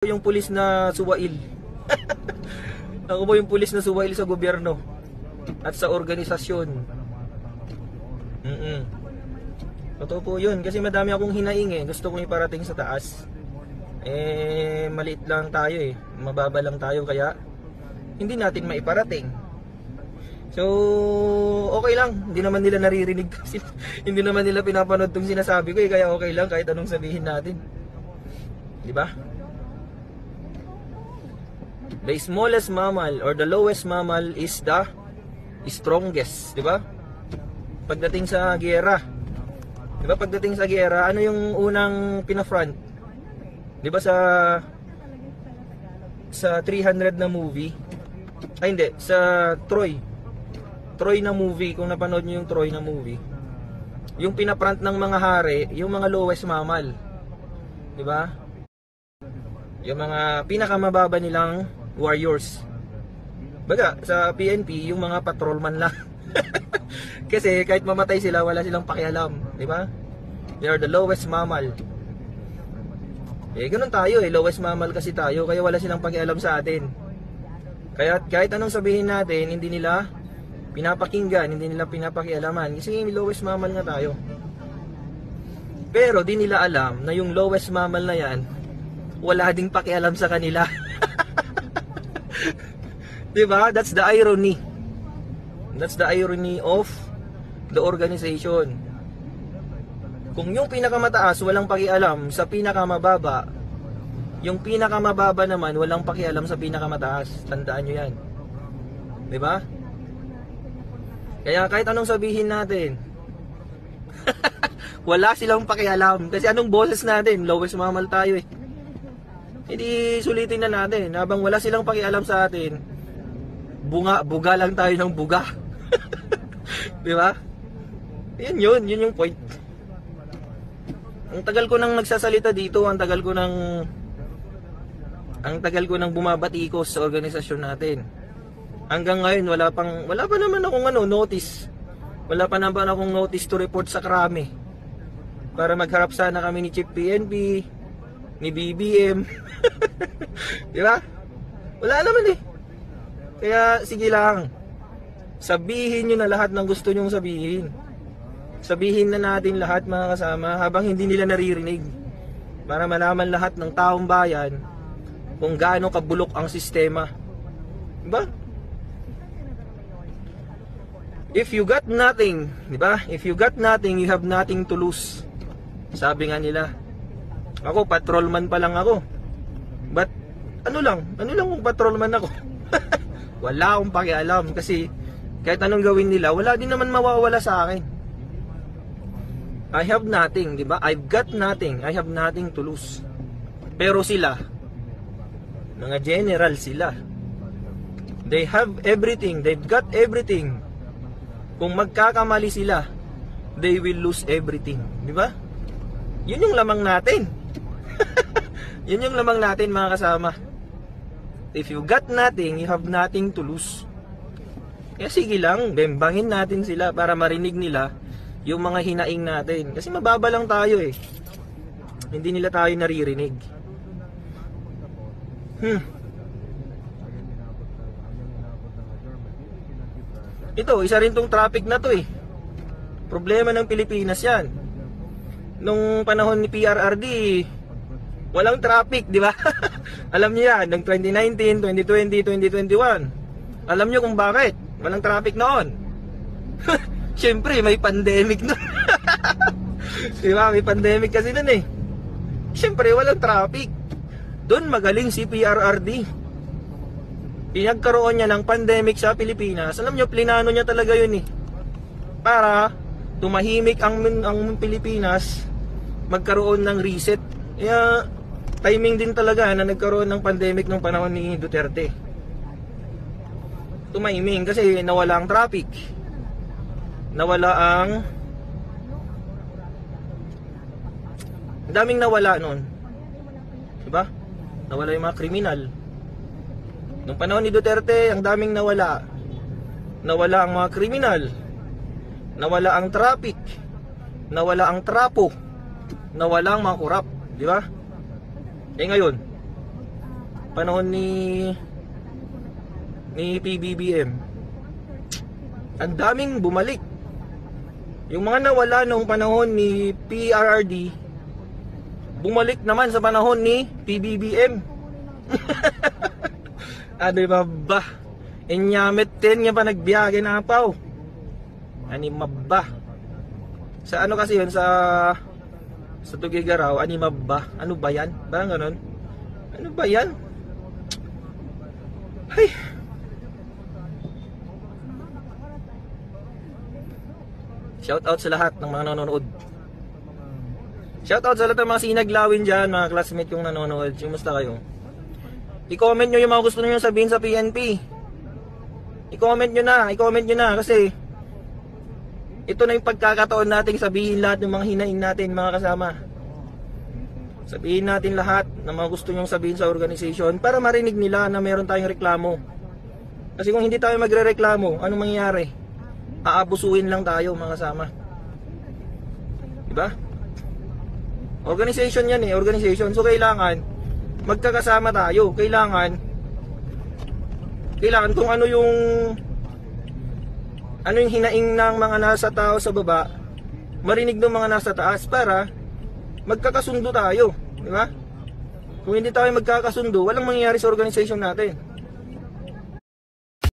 Yung pulis na suwail. Ako po yung pulis na suwail sa gobyerno at sa organisasyon. Totoo po yun, kasi madami akong hinaing eh. Gusto kong iparating sa taas. Maliit lang tayo eh. Mababa lang tayo, kaya hindi natin maiparating. So, okay lang. Hindi naman nila naririnig kasi hindi naman nila pinapanood tong sinasabi ko eh. Kaya okay lang kahit anong sabihin natin. Di ba? The smallest mammal or the lowest mammal is the strongest, di ba? Pagdating sa giyera, di ba? Pagdating sa giyera, ano yung unang pinafront? Di ba sa 300 na movie? Ay hindi, sa Troy na movie, kung napanood niyo yung Troy na movie. Yung pinafront ng mga hari, yung mga lowest mammal. Di ba? Yung mga pinakamababa nilang warriors. Baga, sa PNP, yung mga patrolman lang. Kasi kahit mamatay sila, wala silang pakialam, di ba? They are the lowest mammal. Ganun tayo eh, lowest mammal kasi tayo, kaya wala silang pakialam sa atin. Kaya kahit anong sabihin natin, hindi nila pinapakinggan, hindi nila pinapakialaman, kasi yung lowest mammal nga tayo. Pero di nila alam na yung lowest mammal na yan, wala ding pakialam sa kanila. Diba? That's the irony. That's the irony of the organization. Kung yung pinakamataas walang pakialam sa pinakamababa, yung pinakamababa naman walang pakialam sa pinakamataas. Tandaan nyo yan. Diba? Kaya kahit anong sabihin natin, wala silang pakialam. Kasi anong boses natin? Lowest mammal tayo eh. Hindi sulitin na natin. Habang wala silang pakialam sa atin, buga lang tayo ng buga. Di ba? Yun yung point. Ang tagal ko nang nagsasalita dito, ang tagal ko nang bumabatikos sa organisasyon natin. Hanggang ngayon wala pa naman akong notice. Wala pa naman akong notice to report sa krami. Para magharap sana kami ni Chief PNP, ni BBM. Di ba? Wala naman eh. Kaya sige lang, sabihin nyo na lahat ng gusto nyong sabihin. Sabihin na natin lahat mga kasama habang hindi nila naririnig, para malaman lahat ng taong bayan kung gaano kabulok ang sistema. Diba? If you got nothing, diba? If you got nothing, you have nothing to lose. Sabi nga nila. Ako, patrolman pa lang ako. But, ano lang kung patrolman ako? Wala akong pakialam kasi kahit anong gawin nila, wala din naman mawawala sa akin. I have nothing, di ba? I've got nothing. I have nothing to lose. Pero sila, mga general sila, they have everything. They've got everything. Kung magkakamali sila, they will lose everything. Di ba? Yun yung lamang natin. Yun yung lamang natin mga kasama. If you got nothing, you have nothing to lose. Kaya sige lang, bembangin natin sila para marinig nila yung mga hinaing natin. Kasi mababa lang tayo eh. Hindi nila tayo naririnig. Ito, isa rin tong traffic na to eh. Problema ng Pilipinas yan. Nung panahon ni PRRD, walang traffic, di ba? Alam niyo yan, noong 2019, 2020, 2021. Alam niyo kung bakit walang traffic noon? Siyempre, may pandemic noon. Di ba? May pandemic kasi noon eh. Siyempre, walang traffic. Doon magaling si PRRD. Pinagkaroon niya ng pandemic sa Pilipinas. Alam niyo, plinano niya talaga yun eh. Para tumahimik ang Pilipinas, magkaroon ng reset. Kaya timing din talaga na nagkaroon ng pandemic nung panahon ni Duterte. Tumahiming kasi nawala ang traffic. Nawala ang daming nawala noon. Diba? Nawala yung mga kriminal. Nung panahon ni Duterte, ang daming nawala. Nawala ang mga kriminal. Nawala ang traffic. Nawala ang trapo. Nawala ang mga korap. Di ba? Ngayon, panahon ni PBBM. Ang daming bumalik. Yung mga nawala nung panahon ni PRRD, bumalik naman sa panahon ni PBBM. Ano ba ba? Inyamit din nga pa nagbiyage na apaw. Ani mabba. Sa ano kasi yun, sa Tugigaraw, ani mabba. Ano ba yan? Parang ganun. Ano ba yan? Ay. Shout out sa lahat ng mga nanonood. Shout out sa lahat ng mga sinaglawin dyan, mga classmate yung nanonood. Kumusta kayo? I-comment nyo yung mga gusto nyo sabihin sa PNP. I-comment nyo na kasi ito na yung pagkakataon natin sabihin lahat ng mga hinaing natin, mga kasama. Sabihin natin lahat ng mga gusto nyo sabihin sa organization para marinig nila na meron tayong reklamo. Kasi kung hindi tayo magre-reklamo, anong mangyayari? Aabusuin lang tayo, mga kasama. Diba? Organization yan organization. So kailangan magkakasama tayo. Kailangan kung ano yung hinaing ng mga nasa tao sa baba, marinig ng mga nasa taas para magkakasundo tayo, di ba? Kung hindi tayo magkakasundo, walang mangyayari sa organization natin.